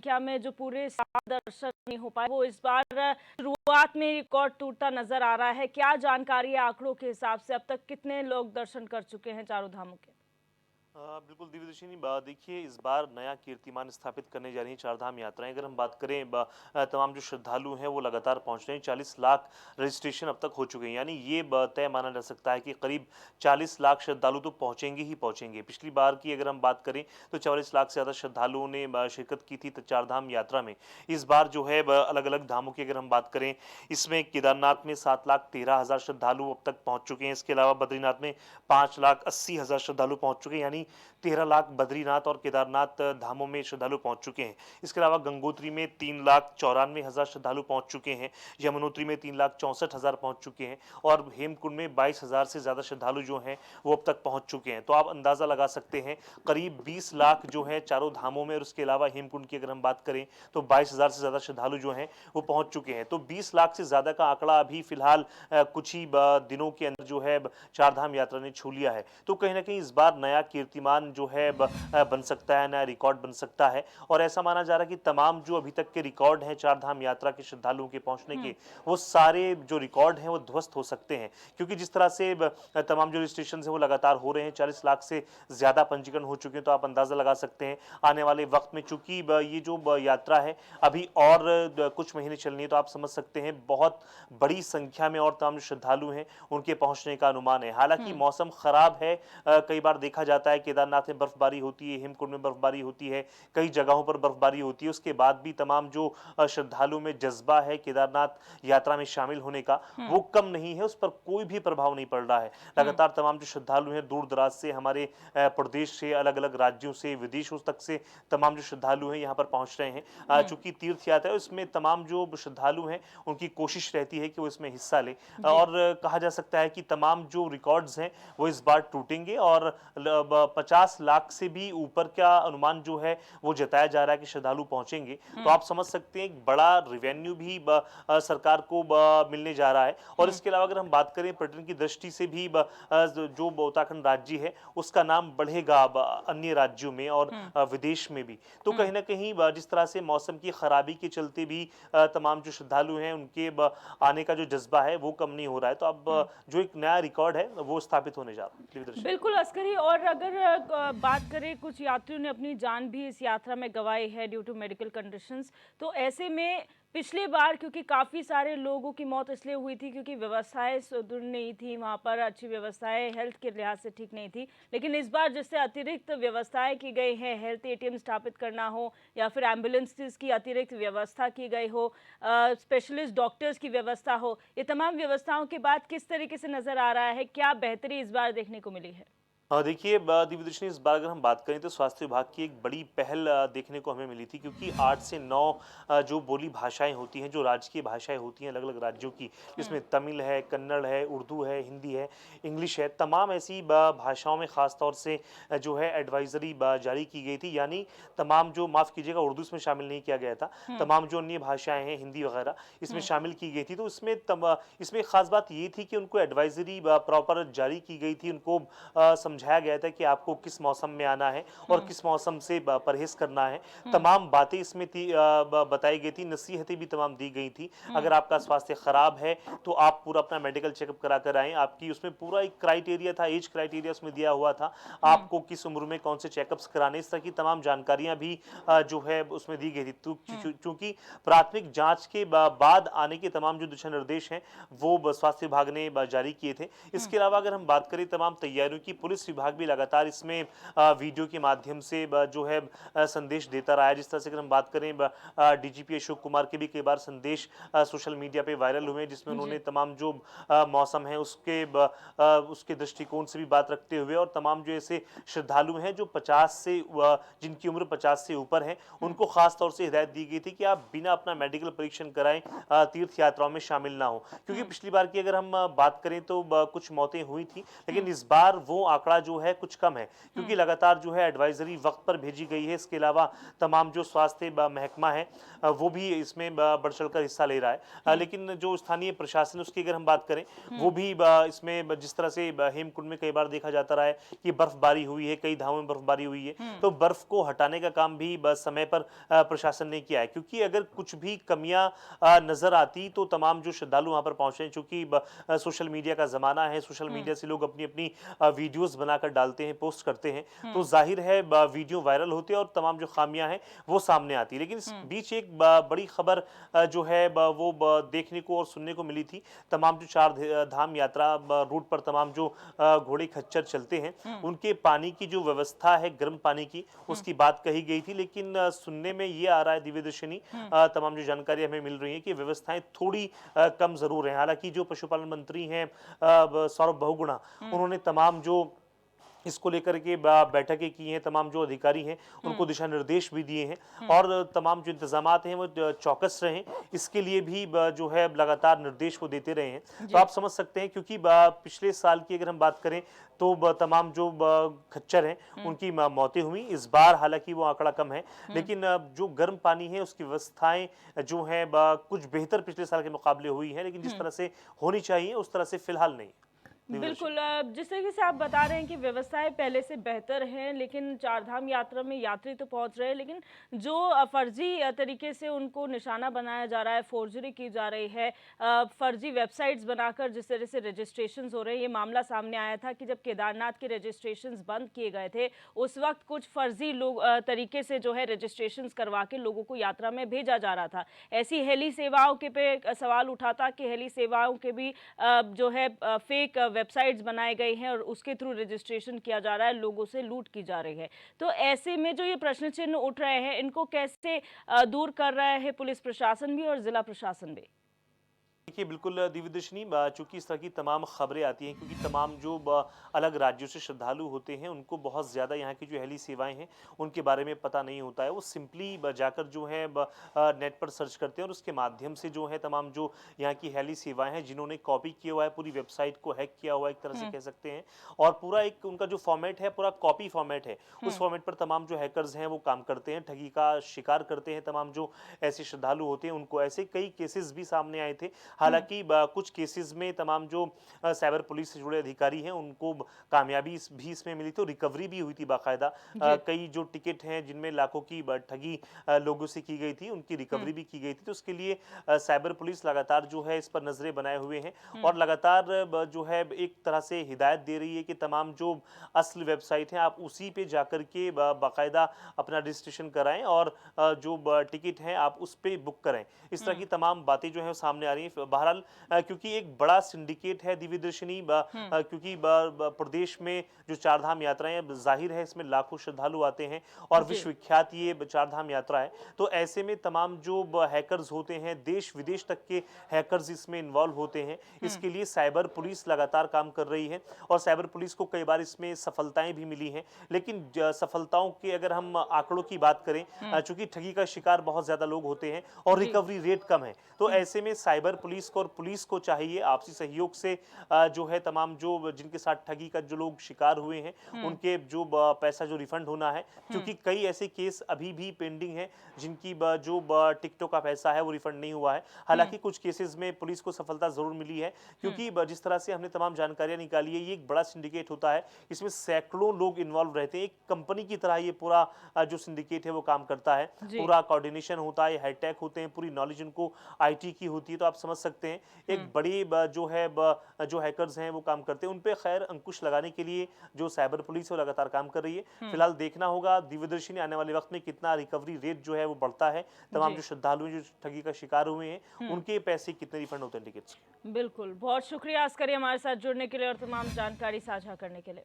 संख्या में जो पूरे साल दर्शन नहीं हो पाए, वो इस बार शुरुआत में रिकॉर्ड टूटता नजर आ रहा है। क्या जानकारी है आंकड़ों के हिसाब से, अब तक कितने लोग दर्शन कर चुके हैं चारों धामों के? बिल्कुल दिव्यदर्शिनी, देखिए इस बार नया कीर्तिमान स्थापित करने जा रही है चारधाम यात्राएं। अगर हम बात करें तमाम जो श्रद्धालु हैं वो लगातार पहुंच रहे हैं। 40 लाख रजिस्ट्रेशन अब तक हो चुके हैं, यानी ये तय माना जा सकता है कि करीब 40 लाख श्रद्धालु तो पहुंचेंगे ही पहुंचेंगे। पिछली बार की अगर हम बात करें तो 44 लाख से ज़्यादा श्रद्धालुओं ने शिरकत की थी चारधाम यात्रा में। इस बार जो है अलग अलग धामों की अगर हम बात करें, इसमें केदारनाथ में 7,13,000 श्रद्धालु अब तक पहुंच चुके हैं। इसके अलावा बद्रीनाथ में 5,80,000 श्रद्धालु पहुंच चुके हैं, यानी 13 लाख बद्रीनाथ और केदारनाथ धामों में श्रद्धालु पहुंच चुके हैं। इसके अलावा गंगोत्री में 3,94,000 श्रद्धालु पहुंच चुके हैं, यमुनोत्री में 3,64,000 पहुंच चुके हैं और हेमकुंड में 22,000 से ज़्यादा श्रद्धालु जो हैं वो अब तक पहुंच चुके हैं। तो आप अंदाज़ा लगा सकते हैं करीब 20 लाख जो है चारों धामों में, और उसके अलावा हेमकुंड की अगर हम बात करें तो 22,000 से ज़्यादा श्रद्धालु जो हैं वो पहुंच चुके हैं। तो 20 लाख से ज़्यादा का आंकड़ा अभी फिलहाल कुछ ही दिनों के अंदर जो है चारधाम यात्रा ने छू लिया है। तो कहीं ना कहीं इस बार नया कीर्तिमान जो है बन सकता है, नया रिकॉर्ड बन सकता है। और ऐसा माना जा रहा है कि तमाम जो अभी तक के रिकॉर्ड हैं चारधाम यात्रा के श्रद्धालुओं के पहुंचने के, वो सारे जो रिकॉर्ड हैं वो ध्वस्त हो सकते हैं, क्योंकि जिस तरह से तमाम जो रजिस्ट्रेशन है वो लगातार हो रहे हैं, 40 लाख से ज़्यादा पंजीकरण हो चुके हैं। तो आप अंदाज़ा लगा सकते हैं आने वाले वक्त में, चूंकि ये जो यात्रा है अभी और कुछ महीने चलनी है, तो आप समझ सकते हैं बहुत बड़ी संख्या में और तमाम श्रद्धालु हैं उनके पहुंचने का अनुमान है। हालांकि मौसम खराब है, कई बार देखा जाता है केदारनाथ में बर्फबारी होती है, हेमकुंड में बर्फबारी होती है, कई जगहों पर बर्फबारी होती है, उसके बाद भी तमाम जो श्रद्धालु में जज्बा है केदारनाथ यात्रा में शामिल होने का, वो कम नहीं है, उस पर कोई भी प्रभाव नहीं पड़ रहा है। लगातार तमाम जो श्रद्धालु हैं दूर दराज से, हमारे प्रदेश से, अलग अलग राज्यों से, विदेशों तक से तमाम जो श्रद्धालु हैं यहाँ पर पहुंच रहे हैं। चूंकि तीर्थ यात्रा है, उसमें तमाम जो श्रद्धालु हैं उनकी कोशिश रहती है कि वो इसमें हिस्सा लें, और कहा जा सकता है कि तमाम जो रिकॉर्ड्स हैं वो इस बार टूटेंगे, और 50 लाख से भी ऊपर का अनुमान जो है वो जताया जा रहा है कि श्रद्धालु पहुंचेंगे। तो आप समझ सकते हैं एक बड़ा रिवेन्यू भी सरकार को मिलने जा रहा है। और इसके अलावा अगर हम बात करें पर्यटन की दृष्टि से भी, जो उत्तराखंड राज्य है उसका नाम बढ़ेगा अन्य राज्यों में और विदेश में भी। तो कहीं ना कहीं जिस तरह से मौसम की खराबी के चलते भी तमाम जो श्रद्धालु हैं उनके आने का जो जज्बा है वो कम नहीं हो रहा है। तो अब जो एक नया रिकॉर्ड है वो स्थापित होने जा रहा है। बिल्कुल अस्करी, और अगर बात करें, कुछ यात्रियों ने अपनी जान भी इस यात्रा में गंवाई है ड्यू टू मेडिकल कंडीशंस। तो ऐसे में पिछली बार क्योंकि काफ़ी सारे लोगों की मौत इसलिए हुई थी क्योंकि व्यवस्थाएं सुदृढ़ नहीं थी, वहाँ पर अच्छी व्यवस्थाएं हेल्थ के लिहाज से ठीक नहीं थी। लेकिन इस बार जिससे अतिरिक्त व्यवस्थाएं की गई हैं, हेल्थ एटीएम स्थापित करना हो या फिर एम्बुलेंसेस की अतिरिक्त व्यवस्था की गई हो, स्पेशलिस्ट डॉक्टर्स की व्यवस्था हो, ये तमाम व्यवस्थाओं के बाद किस तरीके से नज़र आ रहा है, क्या बेहतरी इस बार देखने को मिली है? देखिए दिव्यदर्शनी, इस बार अगर हम बात करें तो स्वास्थ्य विभाग की एक बड़ी पहल देखने को हमें मिली थी, क्योंकि 8 से 9 जो बोली भाषाएं होती हैं, जो राजकीय भाषाएं होती हैं अलग अलग राज्यों की, जिसमें तमिल है, कन्नड़ है, उर्दू है, हिंदी है, इंग्लिश है, तमाम ऐसी भाषाओं में ख़ास तौर से जो है एडवाइजरी जारी की गई थी। यानी तमाम जो, माफ़ कीजिएगा उर्दू इसमें शामिल नहीं किया गया था, तमाम जो अन्य भाषाएँ हैं हिंदी वगैरह इसमें शामिल की गई थी। तो इसमें ख़ास बात ये थी कि उनको एडवाइजरी प्रॉपर जारी की गई थी, उनको समझाया गया था कि आपको किस मौसम में आना है और किस मौसम से परहेज करना है। तमाम बातें इसमें बताई गई थी, नसीहतें भी तमाम दी गई थी। अगर आपका स्वास्थ्य खराब है तो आप पूरा अपना मेडिकल चेकअप करा कर आएँ। आपकी उसमें पूरा एक क्राइटेरिया था, एज क्राइटेरिया उसमें दिया हुआ था, आपको किस उम्र में कौन से चेकअप्स कराने, इस तरह की तमाम जानकारियां भी जो है उसमें दी गई थी। चूंकि प्राथमिक जांच के बाद आने के तमाम जो दिशा निर्देश हैं वो स्वास्थ्य विभाग ने जारी किए थे। इसके अलावा अगर हम बात करें तमाम तैयारियों की, पुलिस विभाग भी लगातार इसमें वीडियो के माध्यम से जो है संदेश देता रहा है। जिस तरह से अगर हम बात करें, डीजीपी अशोक कुमार के भी कई बार संदेश सोशल मीडिया पे वायरल हुए, जिसमें उन्होंने तमाम जो मौसम है उसके दृष्टिकोण से भी बात रखते हुए, और तमाम जो ऐसे श्रद्धालु हैं जो 50 से जिनकी उम्र 50 से ऊपर है, उनको खास तौर से हिदायत दी गई थी कि आप बिना अपना मेडिकल परीक्षण कराएं तीर्थ यात्राओं में शामिल ना हो। क्योंकि पिछली बार की अगर हम बात करें तो कुछ मौतें हुई थी, लेकिन इस बार वो आंकड़ा आंकड़ा जो है कुछ कम है, क्योंकि लगातार जो है एडवाइजरी वक्त पर भेजी गई है। इसके अलावा तमाम जो स्वास्थ्य महकमा है वो भी इसमें बढ़ चढ़कर हिस्सा ले रहा है। लेकिन जो स्थानीय प्रशासन उसकी अगर हम बात करें, वो भी इसमें जिस तरह से हेमकुंड में कई बार देखा जाता रहा है कि बर्फबारी हुई है, कई धामों में बर्फबारी हुई है, तो बर्फ को हटाने का काम भी समय पर प्रशासन ने किया है। क्योंकि अगर कुछ भी कमियां नजर आती तो तमाम जो श्रद्धालु वहां पर पहुंचे हैं, चूंकि सोशल मीडिया का जमाना है, सोशल मीडिया से लोग अपनी अपनी वीडियोस बनाकर डालते हैं, पोस्ट करते हैं, तो जाहिर है वीडियो वायरल होते हैं और तमाम जो खामियां हैं वो सामने आती है। लेकिन इस बीच एक बड़ी खबर जो है वो देखने को और सुनने को मिली थी। तमाम जो चार धाम यात्रा रूट पर तमाम जो घोड़े खच्चर चलते हैं, उनके पानी की जो व्यवस्था है, गर्म पानी की, उसकी बात कही गई थी। लेकिन सुनने में ये आ रहा है दिव्यदर्शिनी, तमाम जो जानकारी हमें मिल रही है कि व्यवस्थाएं थोड़ी कम जरूर हैं। हालांकि जो पशुपालन मंत्री हैं सौरभ बहुगुणा, उन्होंने तमाम जो इसको लेकर के बैठकें की हैं, तमाम जो अधिकारी हैं उनको दिशा निर्देश भी दिए हैं और तमाम जो इंतजामात हैं वो चौकस रहें, इसके लिए भी जो है लगातार निर्देश वो देते रहे हैं। तो आप समझ सकते हैं, क्योंकि पिछले साल की अगर हम बात करें तो तमाम जो खच्चर हैं उनकी मौतें हुई। इस बार हालांकि वो आंकड़ा कम है, लेकिन जो गर्म पानी है उसकी व्यवस्थाएं जो है कुछ बेहतर पिछले साल के मुकाबले हुई है, लेकिन जिस तरह से होनी चाहिए उस तरह से फिलहाल नहीं। बिल्कुल, जिस तरीके से आप बता रहे हैं कि व्यवस्थाएं पहले से बेहतर हैं, लेकिन चारधाम यात्रा में यात्री तो पहुंच रहे हैं, लेकिन जो फर्जी तरीके से उनको निशाना बनाया जा रहा है, फोर्जरी की जा रही है, फर्जी वेबसाइट्स बनाकर जिस तरह से रजिस्ट्रेशंस हो रहे हैं। ये मामला सामने आया था कि जब केदारनाथ के रजिस्ट्रेशंस बंद किए गए थे, उस वक्त कुछ फर्जी लोग तरीके से जो है रजिस्ट्रेशंस करवा के लोगों को यात्रा में भेजा जा रहा था। ऐसी हेली सेवाओं के पे सवाल उठा था कि हेली सेवाओं के भी जो है फेक वेबसाइट्स बनाए गए हैं और उसके थ्रू रजिस्ट्रेशन किया जा रहा है, लोगों से लूट की जा रही है। तो ऐसे में जो ये प्रश्न चिन्ह उठ रहे हैं, इनको कैसे दूर कर रहा है पुलिस प्रशासन भी और जिला प्रशासन भी? देखिए, बिल्कुल दिव्यदर्शिनी, चूंकि इस तरह की तमाम खबरें आती हैं, क्योंकि तमाम जो अलग राज्यों से श्रद्धालु होते हैं उनको बहुत ज़्यादा यहाँ की जो हेली सेवाएं हैं उनके बारे में पता नहीं होता है। वो सिंपली जाकर जो है नेट पर सर्च करते हैं और उसके माध्यम से जो है तमाम जो यहाँ की हेली सेवाएं हैं, जिन्होंने कॉपी किया हुआ है, पूरी वेबसाइट को हैक किया हुआ है एक तरह से कह सकते हैं, और पूरा एक उनका जो फॉर्मेट है पूरा कॉपी फॉर्मेट है, उस फॉर्मेट पर तमाम जो हैकर्स हैं वो काम करते हैं, ठगी का शिकार करते हैं तमाम जो ऐसे श्रद्धालु होते हैं उनको। ऐसे कई केसेस भी सामने आए थे। हालांकि कुछ केसेस में तमाम जो साइबर पुलिस से जुड़े अधिकारी हैं उनको कामयाबी भी इसमें मिली थी, रिकवरी भी हुई थी बाकायदा। कई जो टिकट हैं जिनमें लाखों की ठगी लोगों से की गई थी, उनकी रिकवरी भी की गई थी। तो उसके लिए साइबर पुलिस लगातार जो है इस पर नजरें बनाए हुए हैं और लगातार जो है एक तरह से हिदायत दे रही है कि तमाम जो असल वेबसाइट हैं आप उसी पे जाकर के बाकायदा अपना रजिस्ट्रेशन कराएं और जो टिकट हैं आप उस पे बुक करें। इस तरह की तमाम बातें जो है सामने आ रही हैं। बहरहाल क्योंकि एक बड़ा सिंडिकेट है दिव्यदर्शिनी, क्योंकि प्रदेश में जो चारधाम यात्राएं, जाहिर है इसमें लाखों श्रद्धालु आते हैं और विश्वविख्यात ये चारधाम यात्रा है। तो ऐसे में तमाम जो हैकर्स होते हैं, देश विदेश तक के हैकर्स इसमें इन्वॉल्व होते हैं। इसके लिए साइबर पुलिस लगातार काम कर रही है और साइबर पुलिस को कई बार इसमें सफलताएं भी मिली हैं। लेकिन सफलताओं के अगर हम आंकड़ों की बात करें, चूंकि ठगी का शिकार बहुत ज्यादा लोग होते हैं और रिकवरी रेट कम है, तो ऐसे में साइबर पुलिस को और पुलिस को चाहिए आपसी सहयोग से जो है तमाम जो जिनके साथ ठगी का जो लोग शिकार हुए हैं उनके जो पैसा जो रिफंड होना है, क्योंकि कई ऐसे केस अभी भी पेंडिंग है जिनकी जो टिकटों का पैसा है वो रिफंड नहीं हुआ है। हालांकि कुछ केसेस में पुलिस को सफलता जरूर मिली है, क्योंकि जिस तरह से हमने तमाम जानकारियां निकाली है, ये एक बड़ा सिंडिकेट होता है, इसमें सैकड़ों लोग इन्वॉल्व रहते हैं। एक कंपनी की तरह ये पूरा जो सिंडिकेट है वो काम करता है, पूरा कोऑर्डिनेशन होता है, हाईटेक होते हैं, पूरी नॉलेज उनको आईटी की होती है। तो आप समझ सकते हैं एक बड़ी जो है जो हैकर्स हैं वो काम करते हैं। उन पे खैर अंकुश लगाने के लिए जो साइबर पुलिस है वो लगातार काम कर रही है। फिलहाल देखना होगा दिव्यदर्शिनी आने वाले वक्त में कितना रिकवरी रेट जो है वो बढ़ता है, तमाम जो श्रद्धालु जो ठगी का शिकार हुए हैं उनके पैसे कितने रिफंड होते हैं टिकट्स। बिल्कुल, बहुत शुक्रिया अस्करी हमारे साथ जुड़ने के लिए और तमाम जानकारी साझा करने के लिए।